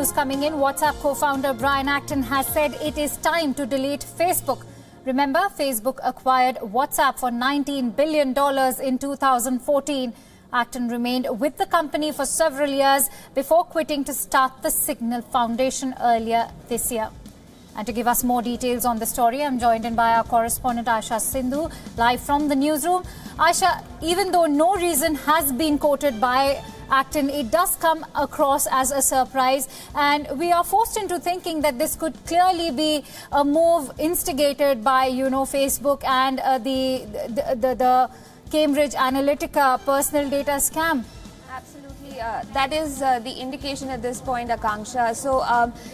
news coming in. WhatsApp co-founder Brian Acton has said it is time to delete Facebook. Remember, Facebook acquired WhatsApp for $19 billion in 2014. Acton remained with the company for several years before quitting to start the Signal Foundation earlier this year. And to give us more details on the story, I'm joined in by our correspondent Aisha Sindhu, live from the newsroom. Aisha, even though no reason has been quoted by Acton, it does come across as a surprise, and we are forced into thinking that this could clearly be a move instigated by, Facebook and the Cambridge Analytica personal data scam. Absolutely. That is the indication at this point, Concha. So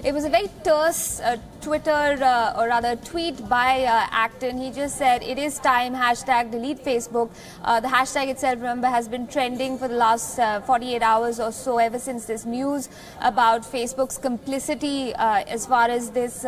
it was a very terse Twitter or rather tweet by Acton. He just said it is time, #delete Facebook. The hashtag itself, remember, has been trending for the last 48 hours or so, ever since this news about Facebook's complicity as far as this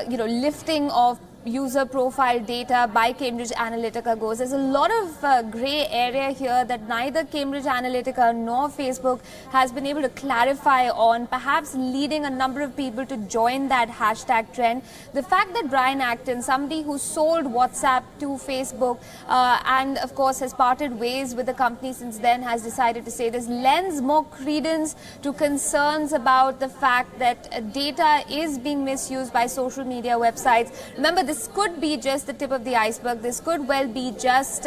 lifting of user profile data by Cambridge Analytica goes. There's a lot of grey area here that neither Cambridge Analytica nor Facebook has been able to clarify on, perhaps leading a number of people to join that hashtag trend. The fact that Brian Acton, somebody who sold WhatsApp to Facebook and of course has parted ways with the company since then, has decided to say this, lends more credence to concerns about the fact that data is being misused by social media websites. Remember, this could be just the tip of the iceberg. This could well be just,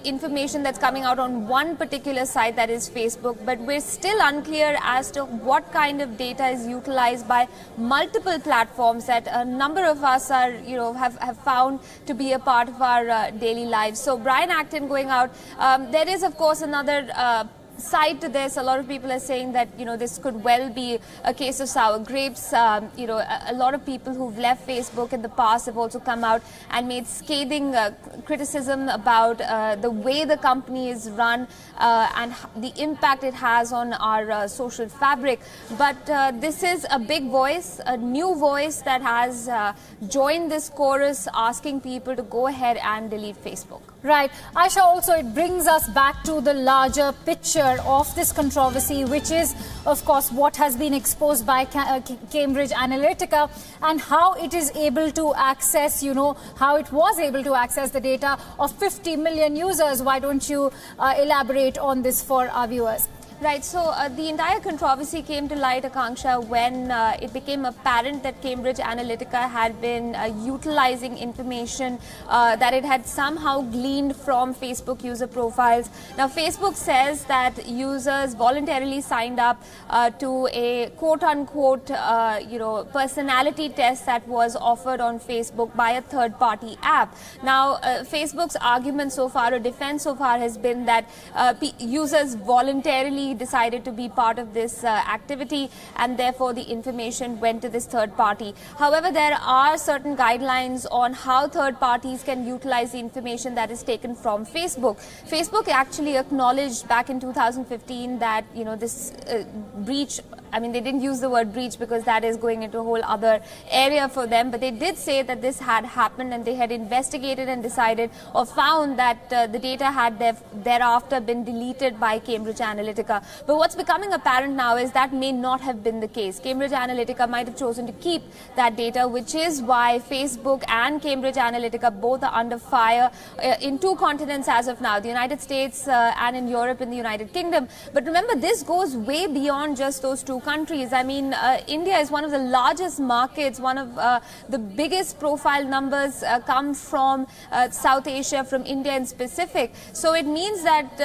information that's coming out on one particular site, that is Facebook. But we're still unclear as to what kind of data is utilized by multiple platforms that a number of us are, have found to be a part of our daily lives. So Brian Acton going out, there is of course another side to this. A lot of people are saying that this could well be a case of sour grapes. A lot of people who've left Facebook in the past have also come out and made scathing criticism about the way the company is run and the impact it has on our social fabric. But this is a big voice, a new voice that has joined this chorus asking people to go ahead and delete Facebook. Right. Aisha, also it brings us back to the larger picture of this controversy, which is, of course, what has been exposed by Cambridge Analytica and how it is able to access, how it was able to access the data of 50 million users. Why don't you elaborate on this for our viewers? Right, so the entire controversy came to light, Concha, when it became apparent that Cambridge Analytica had been utilizing information that it had somehow gleaned from Facebook user profiles. Now, Facebook says that users voluntarily signed up to a quote-unquote, personality test that was offered on Facebook by a third-party app. Now, Facebook's argument so far, or defense so far, has been that users voluntarily decided to be part of this activity, and therefore the information went to this third party. However, there are certain guidelines on how third parties can utilize the information that is taken from Facebook. Facebook actually acknowledged back in 2015 that this breach, I mean, they didn't use the word breach because that is going into a whole other area for them, but they did say that this had happened and they had investigated and decided or found that the data had thereafter been deleted by Cambridge Analytica. But what's becoming apparent now is that may not have been the case. Cambridge Analytica might have chosen to keep that data, which is why Facebook and Cambridge Analytica both are under fire in two continents as of now, the United States and in Europe, in the United Kingdom. But remember, this goes way beyond just those two countries. I mean, India is one of the largest markets, one of the biggest profile numbers come from South Asia, from India in specific. So it means that,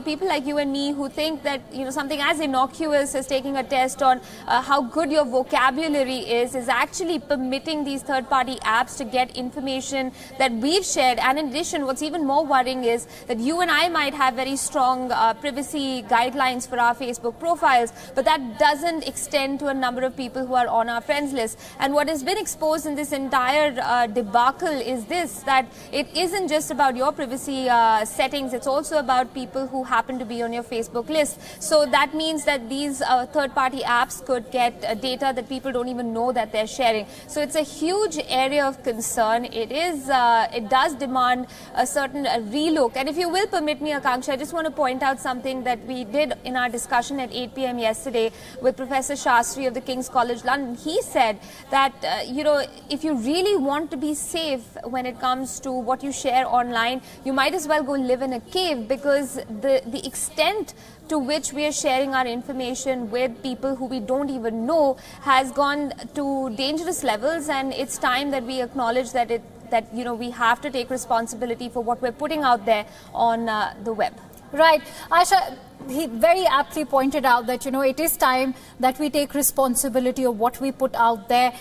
people like you and me who think that, something as innocuous as taking a test on how good your vocabulary is actually permitting these third-party apps to get information that we've shared. And in addition, what's even more worrying is that you and I might have very strong privacy guidelines for our Facebook profiles, but that doesn't extend to a number of people who are on our friends list. And what has been exposed in this entire debacle is this, that it isn't just about your privacy settings, it's also about people who happen to be on your Facebook list. So that means that these third-party apps could get data that people don't even know that they're sharing. So it's a huge area of concern. It does demand a certain relook. And if you will permit me, Concha, I just want to point out something that we did in our discussion at 8 p.m. yesterday with Professor Shastri of the King's College London. He said that, if you really want to be safe when it comes to what you share online, you might as well go live in a cave, because the extent to which we are sharing our information with people who we don't even know has gone to dangerous levels, and it's time that we acknowledge that we have to take responsibility for what we're putting out there on the web. Right. Aisha, he very aptly pointed out that, it is time that we take responsibility of what we put out there.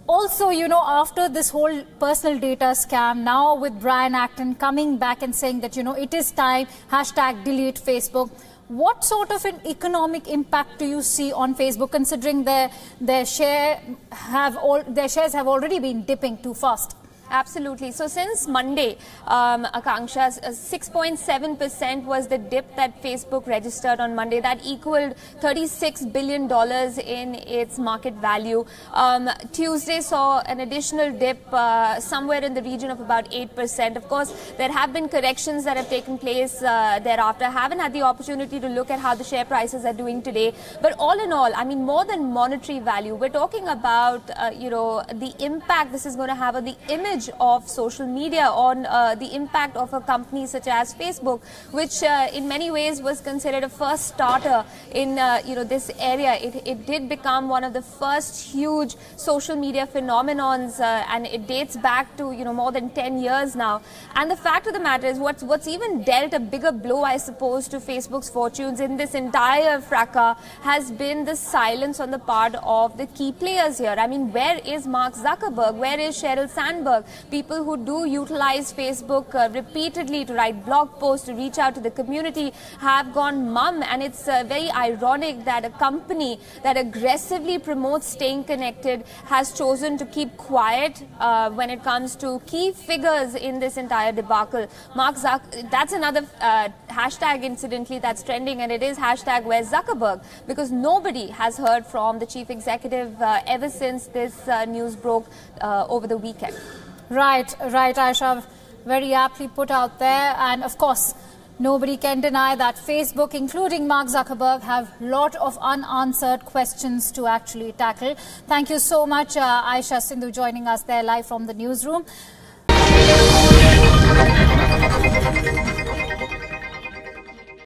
Also, after this whole personal data scam, now with Brian Acton coming back and saying that, it is time, #delete Facebook. What sort of an economic impact do you see on Facebook, considering their shares have already been dipping too fast? Absolutely. So since Monday, Concha, 6.7% was the dip that Facebook registered on Monday. That equaled $36 billion in its market value. Tuesday saw an additional dip somewhere in the region of about 8%. Of course, there have been corrections that have taken place thereafter. I haven't had the opportunity to look at how the share prices are doing today. But all in all, I mean, more than monetary value, we're talking about, the impact this is going to have on the image of social media, on the impact of a company such as Facebook, which in many ways was considered a first starter in this area. It did become one of the first huge social media phenomenons, and it dates back to more than 10 years now. And the fact of the matter is, what's even dealt a bigger blow, I suppose, to Facebook's fortunes in this entire fracas has been the silence on the part of the key players here. I mean, where is Mark Zuckerberg? Where is Sheryl Sandberg? People who do utilize Facebook repeatedly to write blog posts, to reach out to the community, have gone mum. And it's very ironic that a company that aggressively promotes staying connected has chosen to keep quiet when it comes to key figures in this entire debacle. That's another hashtag, incidentally, that's trending, and it is hashtag Where's Zuckerberg, because nobody has heard from the chief executive ever since this news broke over the weekend. Right, Aisha, very aptly put out there. And of course, nobody can deny that Facebook, including Mark Zuckerberg, have a lot of unanswered questions to actually tackle. Thank you so much, Aisha Sindhu, joining us there live from the newsroom.